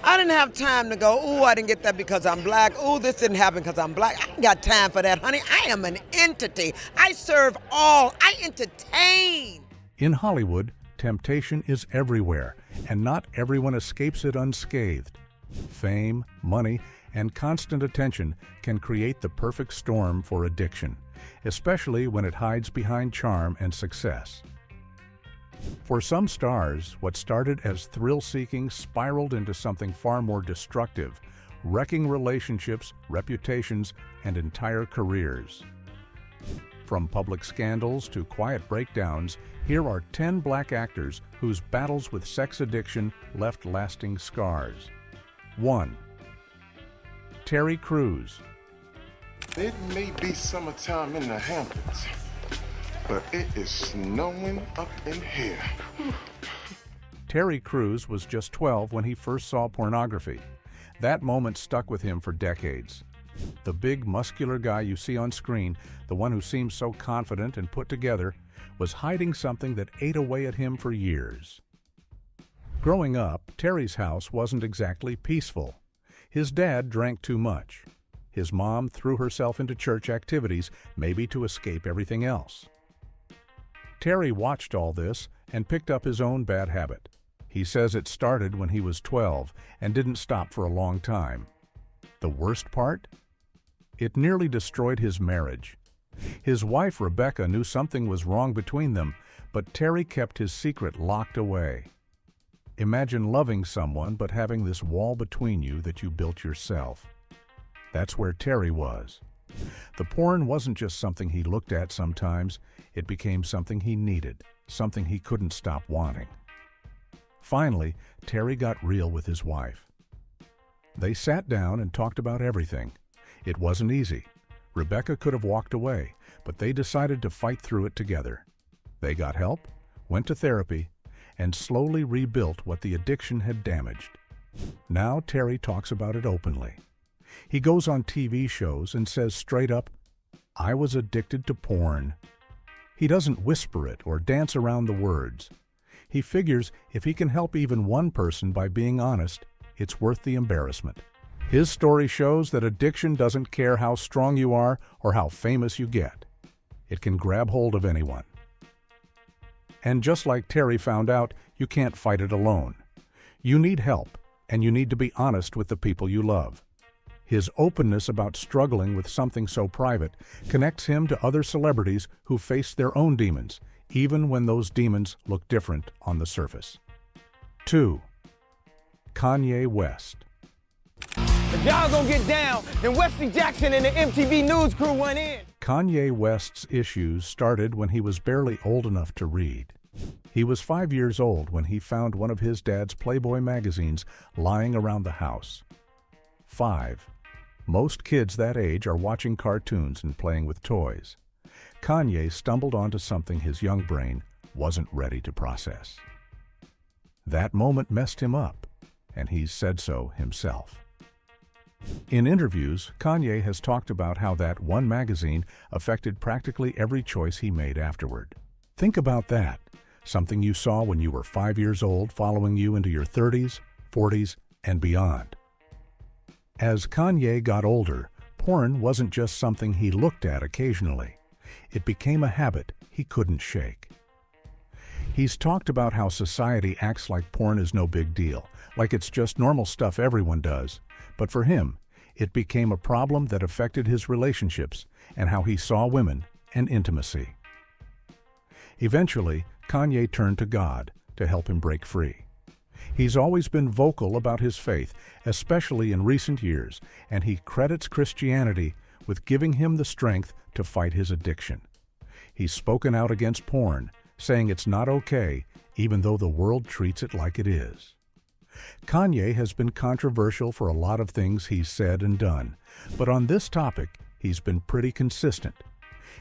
I didn't have time to go, ooh, I didn't get that because I'm black. Ooh, this didn't happen because I'm black. I ain't got time for that, honey. I am an entity. I serve all. I entertain. In Hollywood, temptation is everywhere, and not everyone escapes it unscathed. Fame, money, and constant attention can create the perfect storm for addiction, especially when it hides behind charm and success. For some stars, what started as thrill-seeking spiraled into something far more destructive, wrecking relationships, reputations, and entire careers. From public scandals to quiet breakdowns, here are 10 black actors whose battles with sex addiction left lasting scars. 1. Terry Crews. It may be summertime in the Hamptons, but it is snowing up in here. Terry Crews was just 12 when he first saw pornography. That moment stuck with him for decades. The big, muscular guy you see on screen, the one who seems so confident and put together, was hiding something that ate away at him for years. Growing up, Terry's house wasn't exactly peaceful. His dad drank too much. His mom threw herself into church activities, maybe to escape everything else. Terry watched all this and picked up his own bad habit. He says it started when he was 12 and didn't stop for a long time. The worst part? It nearly destroyed his marriage. His wife, Rebecca, knew something was wrong between them, but Terry kept his secret locked away. Imagine loving someone but having this wall between you that you built yourself. That's where Terry was. The porn wasn't just something he looked at sometimes, it became something he needed, something he couldn't stop wanting. Finally, Terry got real with his wife. They sat down and talked about everything. It wasn't easy. Rebecca could have walked away, but they decided to fight through it together. They got help, went to therapy, and slowly rebuilt what the addiction had damaged. Now Terry talks about it openly. He goes on TV shows and says straight up, "I was addicted to porn." He doesn't whisper it or dance around the words. He figures if he can help even one person by being honest, it's worth the embarrassment. His story shows that addiction doesn't care how strong you are or how famous you get. It can grab hold of anyone. And just like Terry found out, you can't fight it alone. You need help, and you need to be honest with the people you love. His openness about struggling with something so private connects him to other celebrities who face their own demons, even when those demons look different on the surface. 2. Kanye West. If y'all gonna get down, then Wesley Jackson and the MTV News crew went in. Kanye West's issues started when he was barely old enough to read. He was 5 years old when he found one of his dad's Playboy magazines lying around the house. 5. Most kids that age are watching cartoons and playing with toys. Kanye stumbled onto something his young brain wasn't ready to process. That moment messed him up, and he's said so himself. In interviews, Kanye has talked about how that one magazine affected practically every choice he made afterward. Think about that. Something you saw when you were 5 years old following you into your 30s, 40s, and beyond. As Kanye got older, porn wasn't just something he looked at occasionally. It became a habit he couldn't shake. He's talked about how society acts like porn is no big deal, like it's just normal stuff everyone does. But for him, it became a problem that affected his relationships and how he saw women and intimacy. Eventually, Kanye turned to God to help him break free. He's always been vocal about his faith, especially in recent years, and he credits Christianity with giving him the strength to fight his addiction. He's spoken out against porn, saying it's not okay, even though the world treats it like it is. Kanye has been controversial for a lot of things he's said and done, but on this topic, he's been pretty consistent.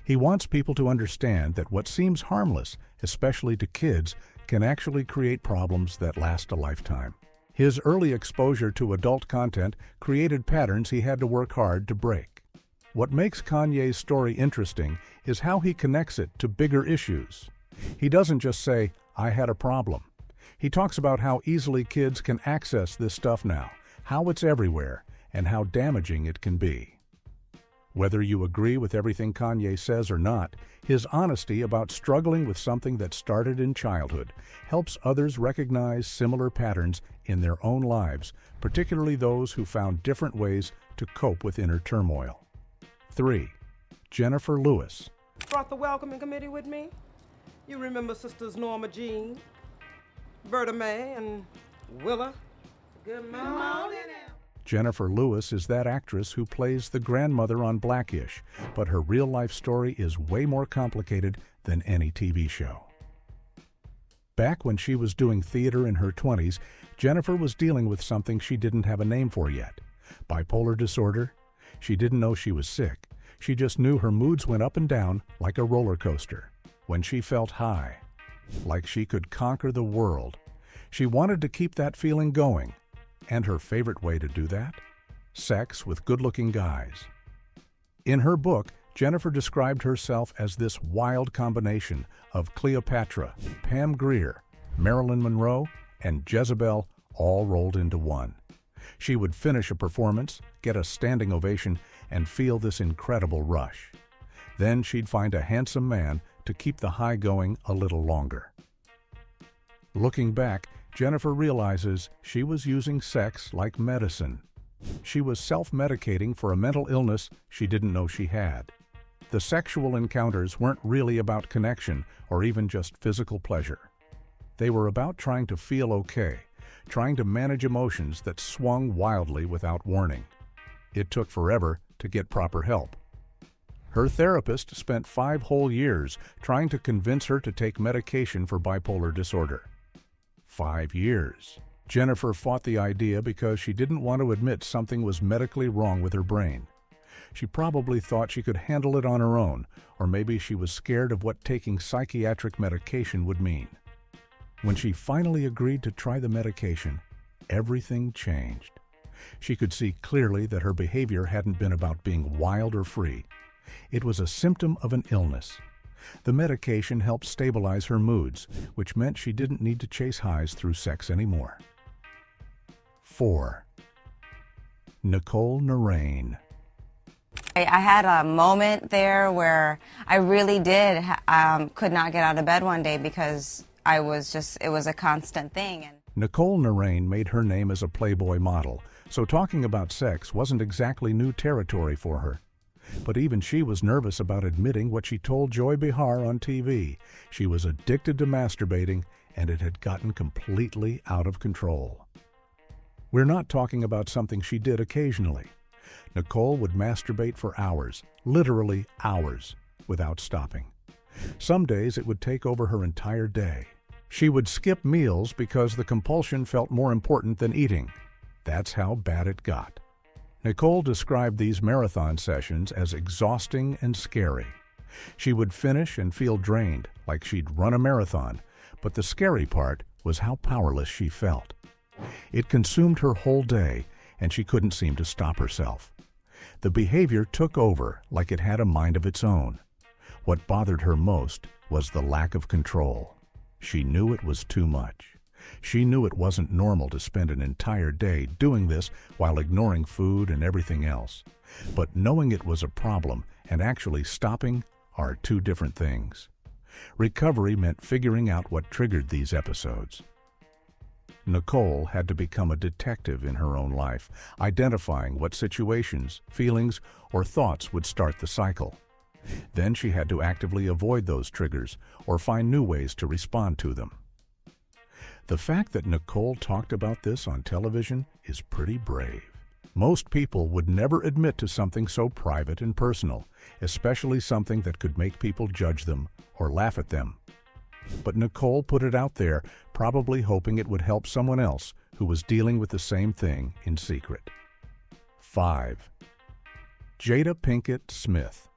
He wants people to understand that what seems harmless, especially to kids, can actually create problems that last a lifetime. His early exposure to adult content created patterns he had to work hard to break. What makes Kanye's story interesting is how he connects it to bigger issues. He doesn't just say, "I had a problem." He talks about how easily kids can access this stuff now, how it's everywhere, and how damaging it can be. Whether you agree with everything Kanye says or not, his honesty about struggling with something that started in childhood helps others recognize similar patterns in their own lives, particularly those who found different ways to cope with inner turmoil. 3. Jennifer Lewis. Brought the welcoming committee with me. You remember Sisters Norma Jean, Berta Mae, and Willa? Good morning. Jennifer Lewis is that actress who plays the grandmother on Blackish, but her real-life story is way more complicated than any TV show. Back when she was doing theater in her 20s, Jennifer was dealing with something she didn't have a name for yet. Bipolar disorder? She didn't know she was sick. She just knew her moods went up and down like a roller coaster. When she felt high, like she could conquer the world, she wanted to keep that feeling going. And her favorite way to do that? Sex with good-looking guys. In her book, Jennifer described herself as this wild combination of Cleopatra, Pam Grier, Marilyn Monroe, and Jezebel all rolled into one. She would finish a performance, get a standing ovation, and feel this incredible rush. Then she'd find a handsome man to keep the high going a little longer. Looking back, Jennifer realizes she was using sex like medicine. She was self-medicating for a mental illness she didn't know she had. The sexual encounters weren't really about connection or even just physical pleasure. They were about trying to feel okay, trying to manage emotions that swung wildly without warning. It took forever to get proper help. Her therapist spent 5 whole years trying to convince her to take medication for bipolar disorder. 5 years. Jennifer fought the idea because she didn't want to admit something was medically wrong with her brain. She probably thought she could handle it on her own, or maybe she was scared of what taking psychiatric medication would mean. When she finally agreed to try the medication, everything changed. She could see clearly that her behavior hadn't been about being wild or free. It was a symptom of an illness. The medication helped stabilize her moods, which meant she didn't need to chase highs through sex anymore. 4. Nicole Narain. I had a moment there where I really could not get out of bed one day because it was a constant thing. Nicole Narain made her name as a Playboy model, so talking about sex wasn't exactly new territory for her. But even she was nervous about admitting what she told Joy Behar on TV. She was addicted to masturbating, and it had gotten completely out of control. We're not talking about something she did occasionally. Nicole would masturbate for hours, literally hours, without stopping. Some days it would take over her entire day. She would skip meals because the compulsion felt more important than eating. That's how bad it got. Nicole described these marathon sessions as exhausting and scary. She would finish and feel drained, like she'd run a marathon, but the scary part was how powerless she felt. It consumed her whole day, and she couldn't seem to stop herself. The behavior took over like it had a mind of its own. What bothered her most was the lack of control. She knew it was too much. She knew it wasn't normal to spend an entire day doing this while ignoring food and everything else. But knowing it was a problem and actually stopping are two different things. Recovery meant figuring out what triggered these episodes. Nicole had to become a detective in her own life, identifying what situations, feelings, or thoughts would start the cycle. Then she had to actively avoid those triggers or find new ways to respond to them. The fact that Nicole talked about this on television is pretty brave. Most people would never admit to something so private and personal, especially something that could make people judge them or laugh at them. But Nicole put it out there, probably hoping it would help someone else who was dealing with the same thing in secret. 5. Jada Pinkett Smith.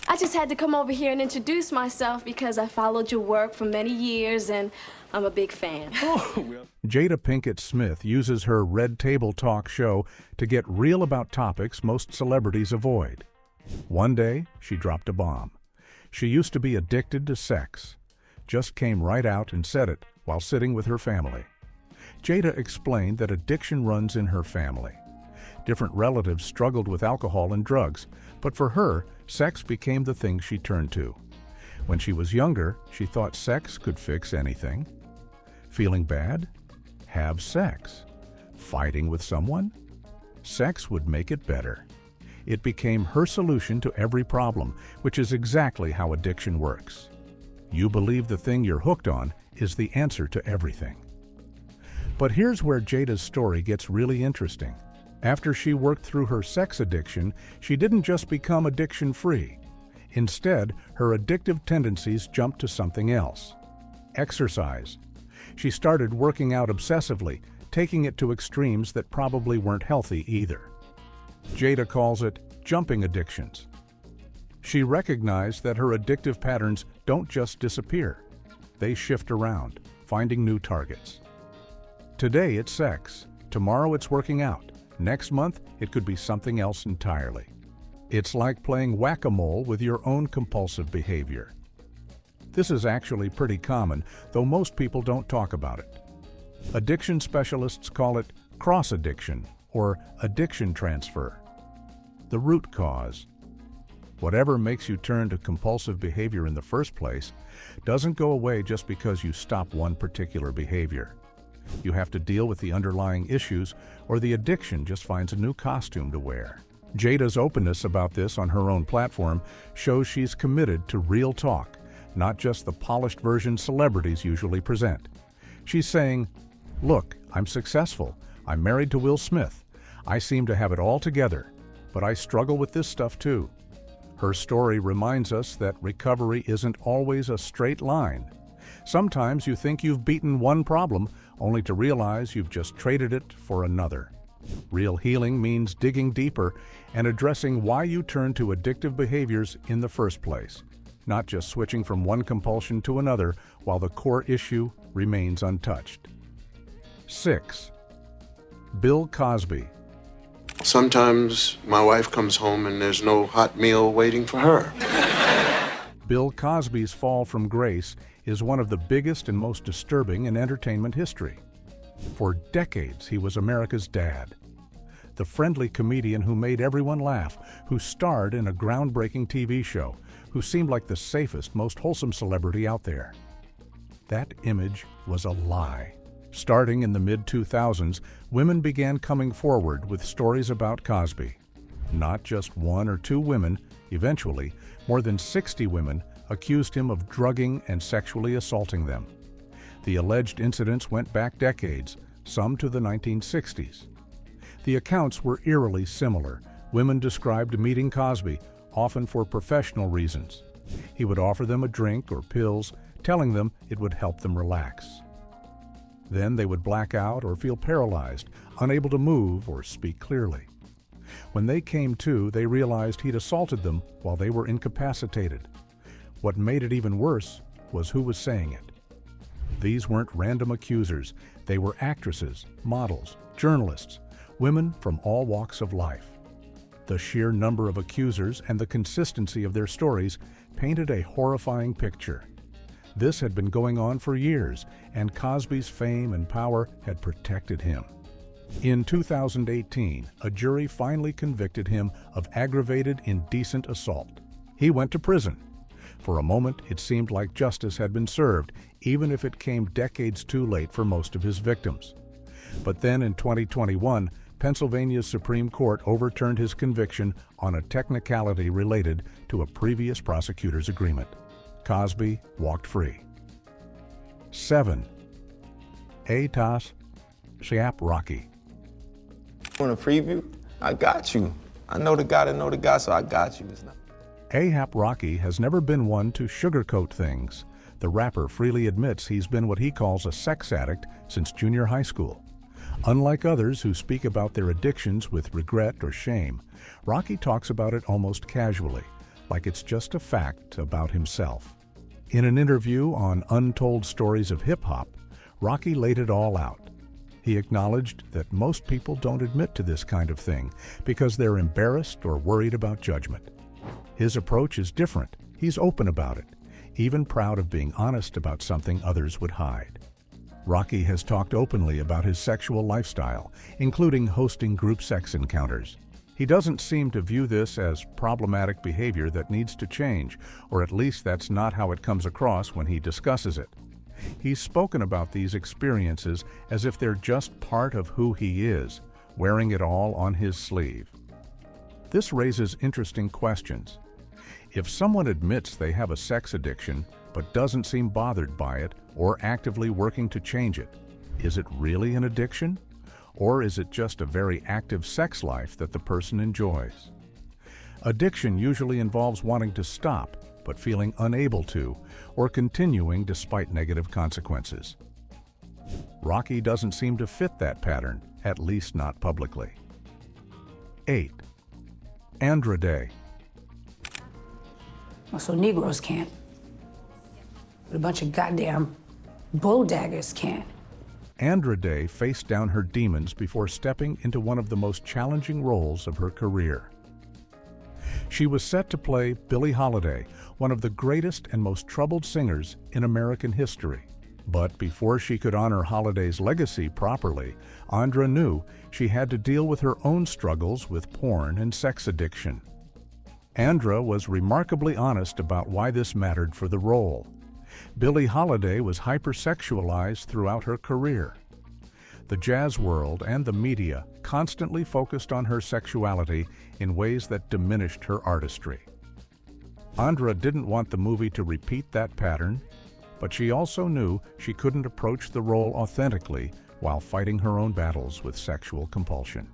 I just had to come over here and introduce myself because I followed your work for many years and I'm a big fan. Jada Pinkett Smith uses her Red Table Talk show to get real about topics most celebrities avoid. One day, she dropped a bomb. She used to be addicted to sex. Just came right out and said it, while sitting with her family. Jada explained that addiction runs in her family. Different relatives struggled with alcohol and drugs, but for her, sex became the thing she turned to. When she was younger, she thought sex could fix anything. Feeling bad? Have sex. Fighting with someone? Sex would make it better. It became her solution to every problem, which is exactly how addiction works. You believe the thing you're hooked on is the answer to everything. But here's where Jada's story gets really interesting. After she worked through her sex addiction, she didn't just become addiction-free. Instead, her addictive tendencies jumped to something else: exercise. She started working out obsessively, taking it to extremes that probably weren't healthy either. Jada calls it jumping addictions. She recognized that her addictive patterns don't just disappear. They shift around, finding new targets. Today it's sex, tomorrow it's working out, next month it could be something else entirely. It's like playing whack-a-mole with your own compulsive behavior. This is actually pretty common, though most people don't talk about it. Addiction specialists call it cross-addiction or addiction transfer. The root cause. Whatever makes you turn to compulsive behavior in the first place doesn't go away just because you stop one particular behavior. You have to deal with the underlying issues, or the addiction just finds a new costume to wear. Jada's openness about this on her own platform shows she's committed to real talk, not just the polished version celebrities usually present. She's saying, "Look, I'm successful. I'm married to Will Smith. I seem to have it all together, but I struggle with this stuff too." Her story reminds us that recovery isn't always a straight line. Sometimes you think you've beaten one problem, only to realize you've just traded it for another. Real healing means digging deeper and addressing why you turn to addictive behaviors in the first place, not just switching from one compulsion to another while the core issue remains untouched. 6. Bill Cosby. Sometimes my wife comes home and there's no hot meal waiting for her. Bill Cosby's fall from grace is one of the biggest and most disturbing in entertainment history. For decades, he was America's dad. The friendly comedian who made everyone laugh, who starred in a groundbreaking TV show, who seemed like the safest, most wholesome celebrity out there. That image was a lie. Starting in the mid-2000s, women began coming forward with stories about Cosby. Not just one or two women, eventually, more than 60 women accused him of drugging and sexually assaulting them. The alleged incidents went back decades, some to the 1960s. The accounts were eerily similar. Women described meeting Cosby, often for professional reasons. He would offer them a drink or pills, telling them it would help them relax. Then they would black out or feel paralyzed, unable to move or speak clearly. When they came to, they realized he'd assaulted them while they were incapacitated. What made it even worse was who was saying it. These weren't random accusers. They were actresses, models, journalists, women from all walks of life. The sheer number of accusers and the consistency of their stories painted a horrifying picture. This had been going on for years, and Cosby's fame and power had protected him. In 2018, a jury finally convicted him of aggravated indecent assault. He went to prison. For a moment, it seemed like justice had been served, even if it came decades too late for most of his victims. But then in 2021, Pennsylvania's Supreme Court overturned his conviction on a technicality related to a previous prosecutor's agreement. Cosby walked free. 7. A$AP Rocky. Want a preview? I got you. I know the guy that know the guy, so I got you. It's not. A$AP Rocky has never been one to sugarcoat things. The rapper freely admits he's been what he calls a sex addict since junior high school. Unlike others who speak about their addictions with regret or shame, Rocky talks about it almost casually, like it's just a fact about himself. In an interview on Untold Stories of Hip Hop, Rocky laid it all out. He acknowledged that most people don't admit to this kind of thing because they're embarrassed or worried about judgment. His approach is different. He's open about it, even proud of being honest about something others would hide. Rocky has talked openly about his sexual lifestyle, including hosting group sex encounters. He doesn't seem to view this as problematic behavior that needs to change, or at least that's not how it comes across when he discusses it. He's spoken about these experiences as if they're just part of who he is, wearing it all on his sleeve. This raises interesting questions. If someone admits they have a sex addiction, but doesn't seem bothered by it or actively working to change it, is it really an addiction? Or is it just a very active sex life that the person enjoys? Addiction usually involves wanting to stop, but feeling unable to, or continuing despite negative consequences. Rocky doesn't seem to fit that pattern, at least not publicly. 8. Andra Day. So Negroes can't. But a bunch of goddamn bulldaggers can't. Andra Day faced down her demons before stepping into one of the most challenging roles of her career. She was set to play Billie Holiday, one of the greatest and most troubled singers in American history. But before she could honor Holiday's legacy properly, Andra knew she had to deal with her own struggles with porn and sex addiction. Andra was remarkably honest about why this mattered for the role. Billie Holiday was hypersexualized throughout her career. The jazz world and the media constantly focused on her sexuality in ways that diminished her artistry. Andra didn't want the movie to repeat that pattern, but she also knew she couldn't approach the role authentically while fighting her own battles with sexual compulsion.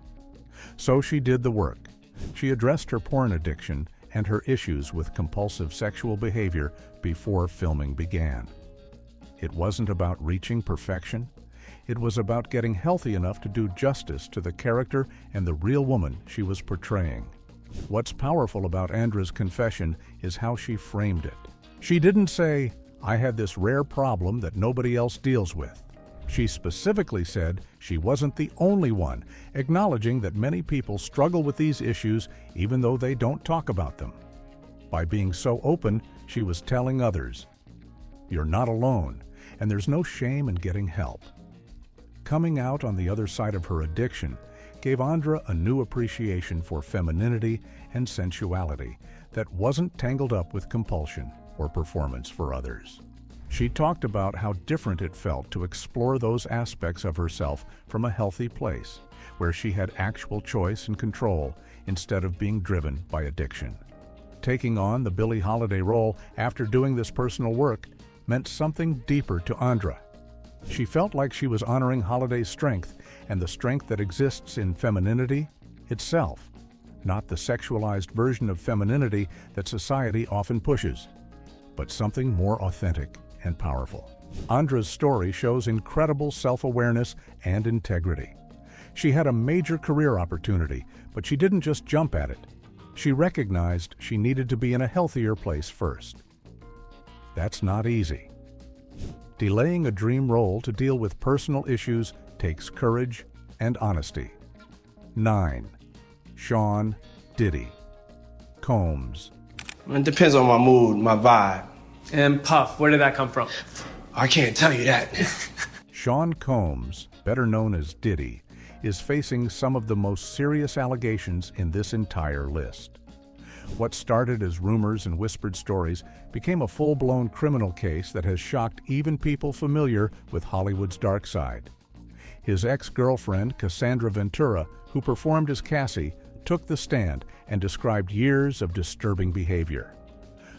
So she did the work. She addressed her porn addiction and her issues with compulsive sexual behavior before filming began. It wasn't about reaching perfection. It was about getting healthy enough to do justice to the character and the real woman she was portraying. What's powerful about Andra's confession is how she framed it. She didn't say, "I had this rare problem that nobody else deals with." She specifically said she wasn't the only one, acknowledging that many people struggle with these issues even though they don't talk about them. By being so open, she was telling others, "You're not alone, and there's no shame in getting help." Coming out on the other side of her addiction gave Andra a new appreciation for femininity and sensuality that wasn't tangled up with compulsion or performance for others. She talked about how different it felt to explore those aspects of herself from a healthy place, where she had actual choice and control instead of being driven by addiction. Taking on the Billie Holiday role after doing this personal work meant something deeper to Andra. She felt like she was honoring Holiday's strength and the strength that exists in femininity itself, not the sexualized version of femininity that society often pushes, but something more authentic and powerful. Andra's story shows incredible self-awareness and integrity. She had a major career opportunity, but she didn't just jump at it. She recognized she needed to be in a healthier place first. That's not easy. Delaying a dream role to deal with personal issues takes courage and honesty. 9. Sean Diddy Combs. It depends on my mood, my vibe. And Puff, where did that come from? I can't tell you that. Sean Combs, better known as Diddy, is facing some of the most serious allegations in this entire list. What started as rumors and whispered stories became a full-blown criminal case that has shocked even people familiar with Hollywood's dark side. His ex-girlfriend, Cassandra Ventura, who performed as Cassie, took the stand and described years of disturbing behavior.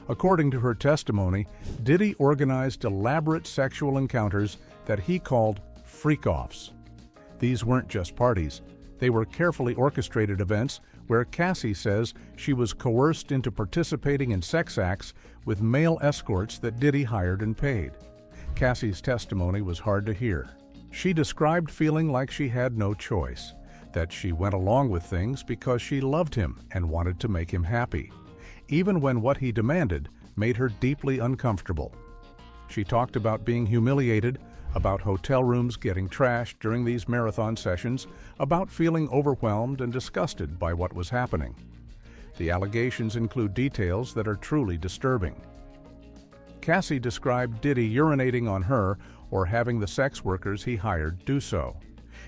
According to her testimony, Diddy organized elaborate sexual encounters that he called freak-offs. These weren't just parties. They were carefully orchestrated events where Cassie says she was coerced into participating in sex acts with male escorts that Diddy hired and paid. Cassie's testimony was hard to hear. She described feeling like she had no choice, that she went along with things because she loved him and wanted to make him happy, even when what he demanded made her deeply uncomfortable. She talked about being humiliated, about hotel rooms getting trashed during these marathon sessions, about feeling overwhelmed and disgusted by what was happening. The allegations include details that are truly disturbing. Cassie described Diddy urinating on her or having the sex workers he hired do so.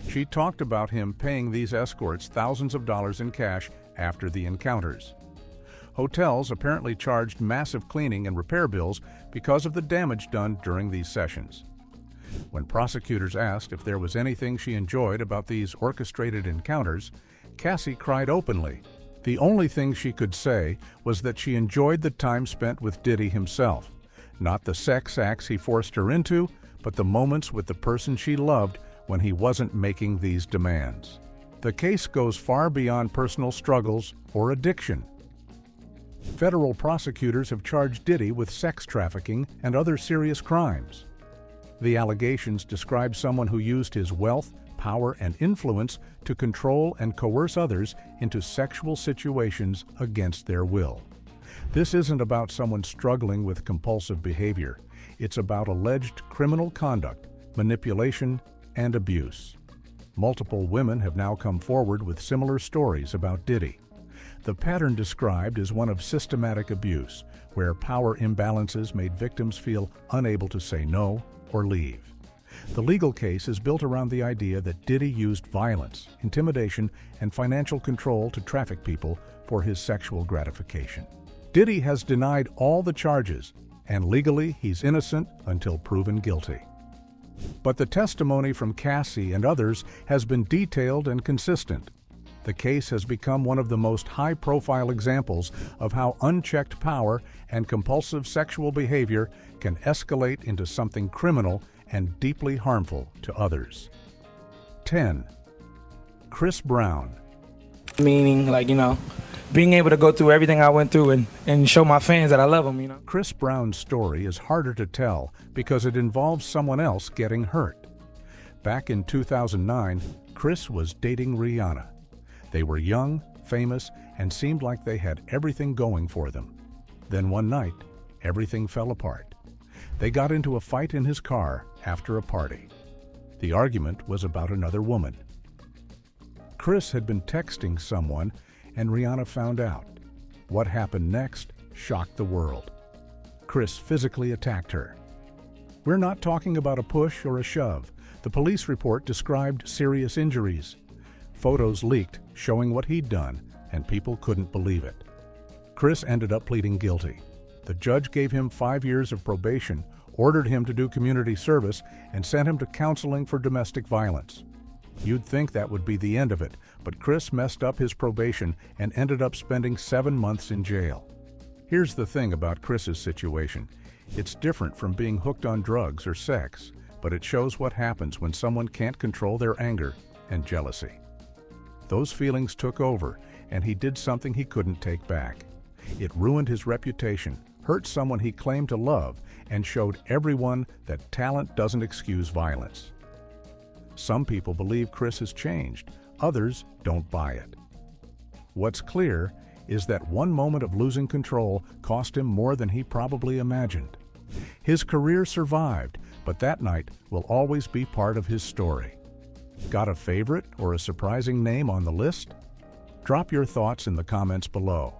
She talked about him paying these escorts thousands of dollars in cash after the encounters. Hotels apparently charged massive cleaning and repair bills because of the damage done during these sessions. When prosecutors asked if there was anything she enjoyed about these orchestrated encounters, Cassie cried openly. The only thing she could say was that she enjoyed the time spent with Diddy himself, not the sex acts he forced her into, but the moments with the person she loved when he wasn't making these demands. The case goes far beyond personal struggles or addiction. Federal prosecutors have charged Diddy with sex trafficking and other serious crimes. The allegations describe someone who used his wealth, power, and influence to control and coerce others into sexual situations against their will. This isn't about someone struggling with compulsive behavior. It's about alleged criminal conduct, manipulation, and abuse. Multiple women have now come forward with similar stories about Diddy. The pattern described is one of systematic abuse, where power imbalances made victims feel unable to say no or leave. The legal case is built around the idea that Diddy used violence, intimidation, and financial control to traffic people for his sexual gratification. Diddy has denied all the charges, and legally he's innocent until proven guilty. But the testimony from Cassie and others has been detailed and consistent. The case has become one of the most high-profile examples of how unchecked power and compulsive sexual behavior can escalate into something criminal and deeply harmful to others. 10. Chris Brown. Meaning, being able to go through everything I went through and show my fans that I love them, Chris Brown's story is harder to tell because it involves someone else getting hurt. Back in 2009, Chris was dating Rihanna. They were young, famous, and seemed like they had everything going for them. Then one night, everything fell apart. They got into a fight in his car after a party. The argument was about another woman. Chris had been texting someone, and Rihanna found out. What happened next shocked the world. Chris physically attacked her. We're not talking about a push or a shove. The police report described serious injuries. Photos leaked showing what he'd done, and people couldn't believe it. Chris ended up pleading guilty. The judge gave him 5 years of probation, ordered him to do community service, and sent him to counseling for domestic violence. You'd think that would be the end of it, but Chris messed up his probation and ended up spending 7 months in jail. Here's the thing about Chris's situation. It's different from being hooked on drugs or sex, but it shows what happens when someone can't control their anger and jealousy. Those feelings took over, and he did something he couldn't take back. It ruined his reputation, hurt someone he claimed to love, and showed everyone that talent doesn't excuse violence. Some people believe Chris has changed, others don't buy it. What's clear is that one moment of losing control cost him more than he probably imagined. His career survived, but that night will always be part of his story. Got a favorite or a surprising name on the list? Drop your thoughts in the comments below.